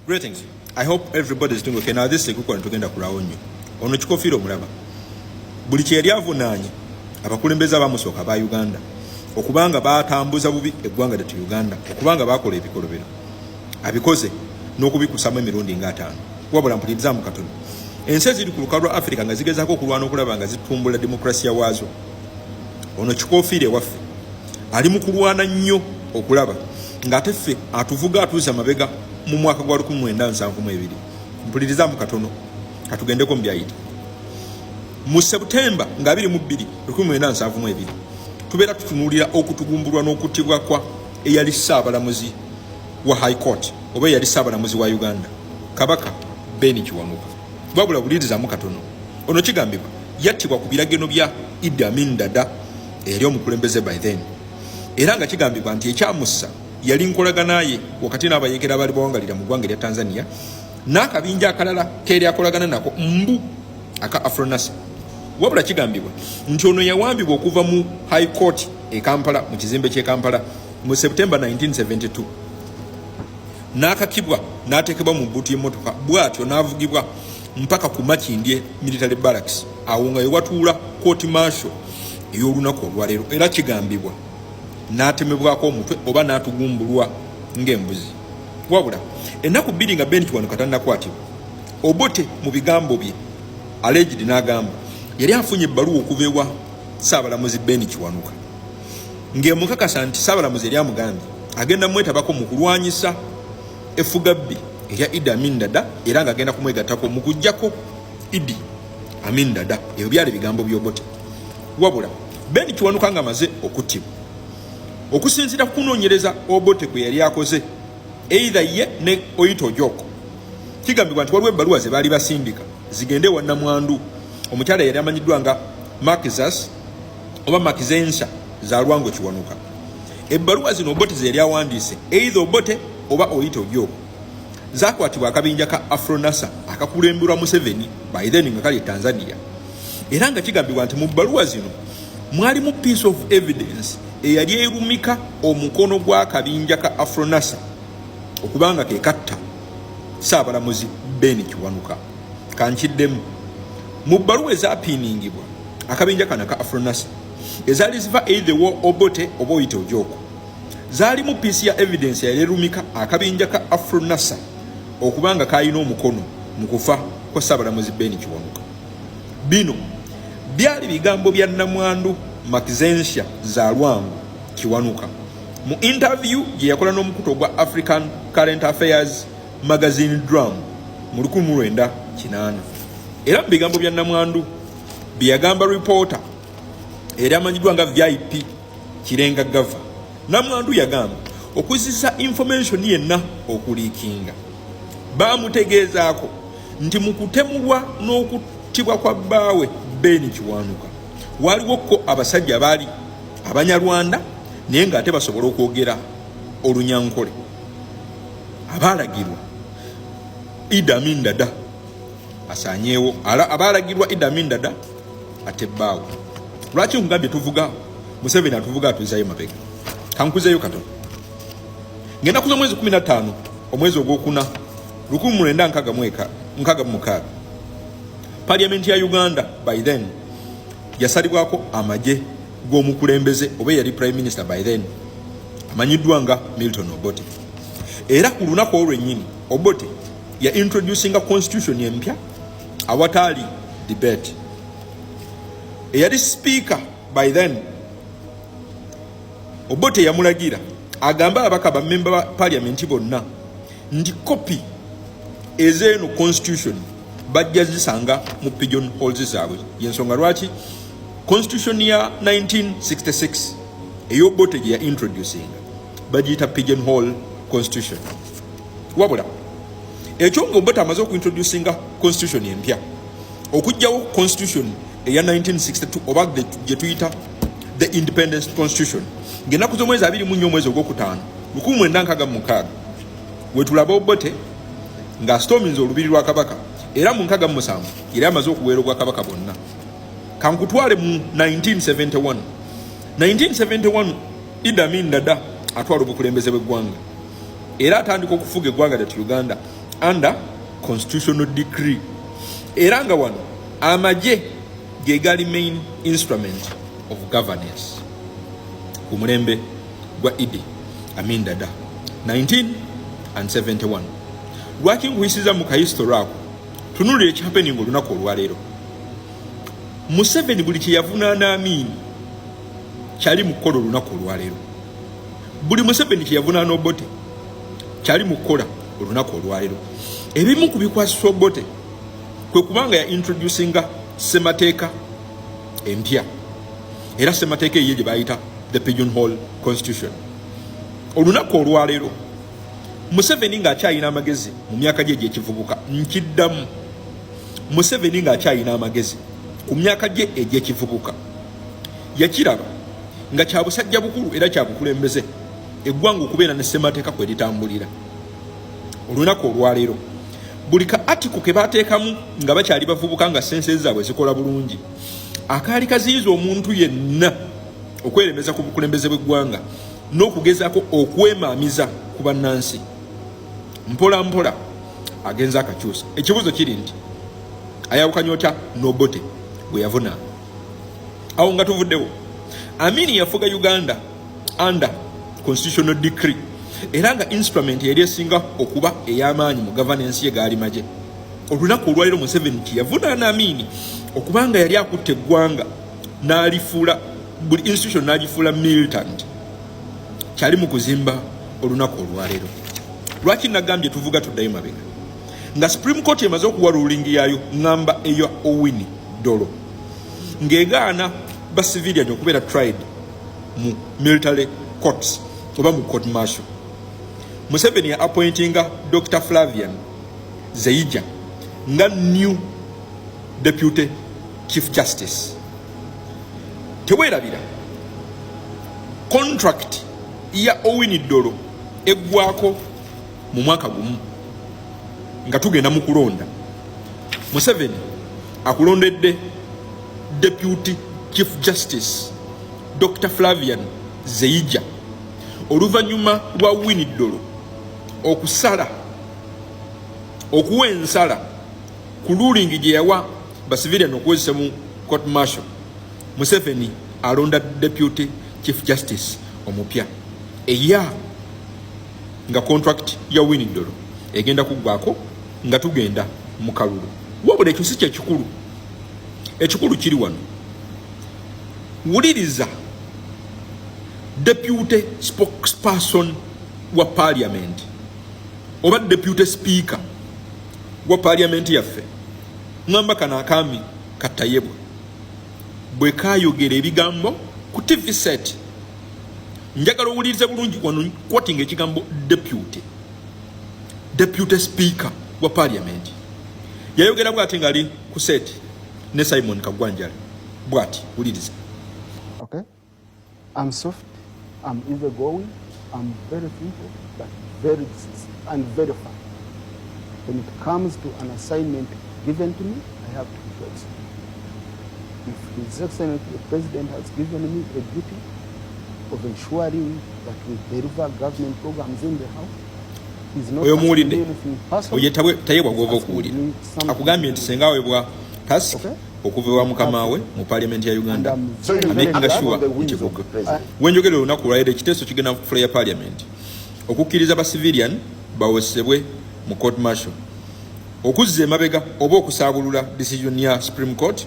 Greetings. I hope everybody is doing okay. Now this is Sekukwana tugenda kulawo nnyo. Ono Kikofiiro omulaba. Buli kye yali avunaanye abakulembeze abamusooka ba Uganda okubanga baatambuza bubi eggwanga lyattu Uganda, okubanga baakola ebikolobero. Abikoze n'okubikusamu emirundi nga 5. Wabula mpulirizamu katono. Ensi eziri ku lukalu lwa Africa nga zigezaako okulwana okulaba nga zitumbula demokrasiya waazo. Ono Kikofiiro ewaffe ali mu kulwana nnyo okulaba ng'ate ffe atuvuga atuuza mabega mu mwaka gwa 1972. Mpulirizamu katono katugendeko mu byayita. Mu Septemba nga 22 1972 tubeera tutunuulira okutugumbulwa n'okuttibwa kwa eyali Ssaabalamuzi wa High Court oba eyali Ssaabalamuzi wa Uganda Kabaka Ben Kiwanuka. Wabula bulirizamu katono. Ono kigambibwa yattibwa ku birageno bya Idi Amin Dada eri omukulembeze by then. Era nga kigambibwa nti ekyamussa yali nkolaganaye wakati n'abayeekera abaali bawangalira mu ggwanga lya Tanzania n'akabinja akalala keeri akolagana nako mbu aka Afronasa. Wabula kigambibwa nti ono yawambibwa okuva mu High Court e Kampala mu kizimbe ky'e Kampala mu September 1972 n'akakibwa n'ateekebwa mu bbuutu y'emmotoka bw'atyo n'avugibwa mpaka ku Makindye Military Barracks awo nga yewatuula court martial ey'olunaku olwaleero. Era kigambibwa n'atemebwako omutwe oba n'atugumbulwa ng'embuzi. Wabula ennaku 2 nga Ben Kiwanuka tannakwatibwa, Obote mu bigambo bye alleged n'agamba yali afunye ebbaluwa okuva ewa Ssaabalamuzi Ben Kiwanuka ng'emukakasa nti Ssaabalamuzi yali amugambye agenda mwetabako mu kulwanyisa effugabbi erya Idi Amin Dada era ng'agenda kumwegattako mu kuggyako Idi Amin Dada. Ebyo byali bigambo by'Obote. Wabula Ben Kiwanuka ng'amaze okuttibwa, okusinziira ku kunoonyereza Obote kwe yali akoze either ye ne Oito Joko, kigambibwa nti waliwo ebbaluwa ze baali basindika zigende wa Namwandu omukyala yali amanyiddwa nga Makizas oba Makizensa za Lwango Kiwanuka. Ebbaluwa zino Obote ze yali awandiise either Obote oba Oito Joko zakwatibwa akabinja ka Afronasa akakulemberwa Museveni by then nga kali Tanzania. Era nga kigambibwa nti mu bbaluwa zino mwalimu piece of evidence eyali erumika omukono gw'akabinja ka Afronasa okubanga ke katta Ssaabalamuzi Ben Kiwanuka. Kankiddemu mu bbaluwa ezapiningibwa akabinja kana ka Afronasa ezaali ziva either wa Obote oba Oito Joko zaalimu piece ya evidence yali erumika akabinja ka Afronasa okubanga kayina omukono mu kufa kwa Ssaabalamuzi Ben Kiwanuka. Bino byali bigambo bya Namwandu Makizensa za Lwango Kiwanuka mu interview gye yakola n'omukuto gwa African Current Affairs magazine drum mu 1980. Era mu bigambo bya Namwandu bye yagamba reporter era amanyiddwa nga VIP Kirenga Gava. Namwandu yagamba okuzisa information yenna okuliikinga baamutegeezaako nti mu kutemulwa n'okuttibwa kwa bbaawe Ben Kiwanuka waliwo ko abasajja baali Abanyarwanda naye ng'ate basobola okwogera Olunyankole abaalagirwa Idi Amin Dada asaanyeewo, abaalagirwa Idi Amin Dada ate bbaawe. Lwaki nkugambye tuvuga Museveni atuvuga atuuzayo mabega? Kankuzeeyo katono. Ngenda kuza mwezi 15 omwezi ogwokuna 1966 Parliament ya Uganda by then yasalibwako amagye g'omukulembeze oba yali Prime Minister by then amanyiddwa nga Milton Obote. Era ku lunaku olwennyini Obote ya introducing a constitution empya awataali debate. Eyali speaker by then Obote yamulagira agamba abaka ba member ba parliament bonna nti copy ezeno constitution bajja zisanga mu pigeon holes zaabwe. Yensonga lwaki constitution ya 1966 ey'Obote gye ya introducing bagiyita pigeon hole constitution. Wabula ekyo nga Obote amaze okuintroducinga constitution empya okujjawo constitution eya 1962 oba gye tuyita the independence constitution ng'ennaku z'omwezi 24 omwezi ogwokutaano 1966 wetulaba Obote ng'asitoominze olubiri lwa Kabaka era mu 67 yali amaze okuweera ogwa Kabaka bonna. Kankutwale mu 1971 Idi Amin Dada atwala obukulembeze bw'eggwanga era atandika okufuga eggwanga lyattu Uganda under constitutional decree. Era nga wano amaje ge gali main instrument of governance ku mulembe gwa Idi Amin Dada 1971. Lwaki nkuyisiza mu kahistory ako tunulira ekihappening olunaku olwaleero. Museveni buli kye yavunaana Amin kyali mu kukola olunaku olwaleero. Buli Museveni kye yavunaana Obote kyali mu kukola olunaku olwaleero. Ebimu ku bikwasisa Obote kwe kubanga ya introducinga ssemateeka empya, era ssemateeka eyo gye bayita the Pigeonhole Constitution. Olunaku olwaleero Museveni ng'akyayina amagezi mu myaka gye egy'ekivubuka, nkiddamu Museveni ng'akyayina amagezi ku myaka gye egy'ekivubuka, yakiraba nga kya busajja bukulu era kya bukulembeze eggwanga okubeera ne ssemateeka kwe litambulira. Olunaku olwaleero buli ka atiko ke bateekamu nga bakyali bavubuka nga sense zaabwe zikola bulungi, akaali kaziyiza omuntu yenna okweremeza ku bukulembeze bw'eggwanga n'okugezaako okwemaamiza ku bannansi, mpola mpola agenza akakyusa. Ekibuzo kiri nti ayawukanya otya n'Obote bwe yavunaana? Awo nga tuvuddewo, Amin yafuga Uganda under constitutional decree, era nga instrument yali esinga okuba ey'amaanyi mu governance ye gaali maje. Olunaku olwaleero Museveni kye yavunaana Amin okubanga yali akutte eggwanga n'alifuula buli institution n'agifuula militant, kyali mu kuzimba olunaku olwaleero. Lwaki nagambye tuvuga tuddayo mabega? Nga Supreme Court emaze okuwa ruling yaayo ngamba eyo Owini Dollo ng'egaana ba civilian okubeera tried mu military courts oba mu court martial. Museveni ya appointinga Dr. Flavian Zeija nga new deputy chief justice. Tewerabira contract ya Owini Dollo eggwako mu mwaka gumu nga tugenda mu kulonda. Museveni akulondedde deputy chief justice Dr. Flavian Zeija oluvannyuma lwa Owini Dollo okuwa ensala ku ruling gye yawa ba civilian okuwezesa mu court martial. Museveni alonda deputy chief justice omupya eya nga contract ya Owini Dollo egenda kuggwako nga tugenda mu kalulu. Wabula ekyo si kye kikulu. Ekikulu kiri wano, wuliriza deputy spokesperson wa parliament oba deputy speaker wa parliament yaffe ngamba kana akami katayebwa bwe kayogera ebigambo ku TV set. Njagala owulirize bulungi wano quoting ekigambo deputy speaker wa parliament. Yayogera bw'ati ngali ku set ne Simon Kagwanjala bw'ati, wuliriza. Okay, I'm soft, I'm easygoing, I'm very simple, but very decisive and very firm. When it comes to an assignment given to me, I have to be flexible. If His Excellency the President has given me a duty of ensuring that we deliver government programs in the House, he's not asking me anything personal. Oye tayebwa gwova okuwulira. Akugambye nti senga webwa task okuva wa mukama we mu parliament ya Uganda amaking sure ekivuga. Wenjogera olunaku lwaleero ekiteeso kigenda kufula ya parliament okukkiriza ba civilian bawesebwe mu court martial, okuzza emabega oba okusaabulula decision ya Supreme Court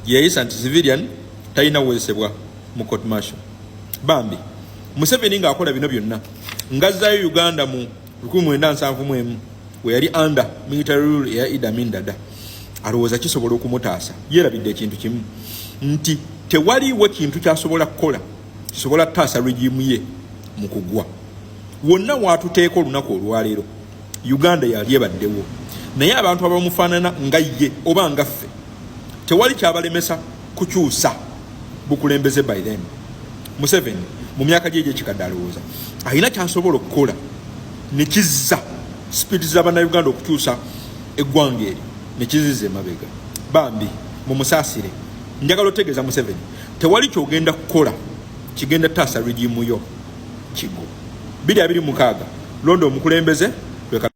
yeyisa nti civilian talina wesebwa mu court martial. Bambi Museveni ng'akola bino byonna ngazzayo Uganda mu 1971 we yali under military rule ya Idi Amin Dada, alowooza kisobola okumutaasa. Yeerabidde ekintu kimu nti tewaliwo kintu kyasobola kukola kisobola taasa regime ye mu kugwa. Wonna waatuteeka olunaku olwaleero Uganda yali ebaddewo, naye abantu abamufaanana nga ye oba nga ffe tewali kyabalemesa kukyusa bukulembeze by then. Museveni mu myaka gye egy'ekikadde alowooza alina kyasobola okukola ne kizza spirit z'abannayuganda okukyusa eggwanga eri ne kizizza emabega. Bambi mumusaasire, njagala otegeeza Museveni tewali kyogenda kukola kigenda taasa regimu yo kigo. 2026 londa omukulembeze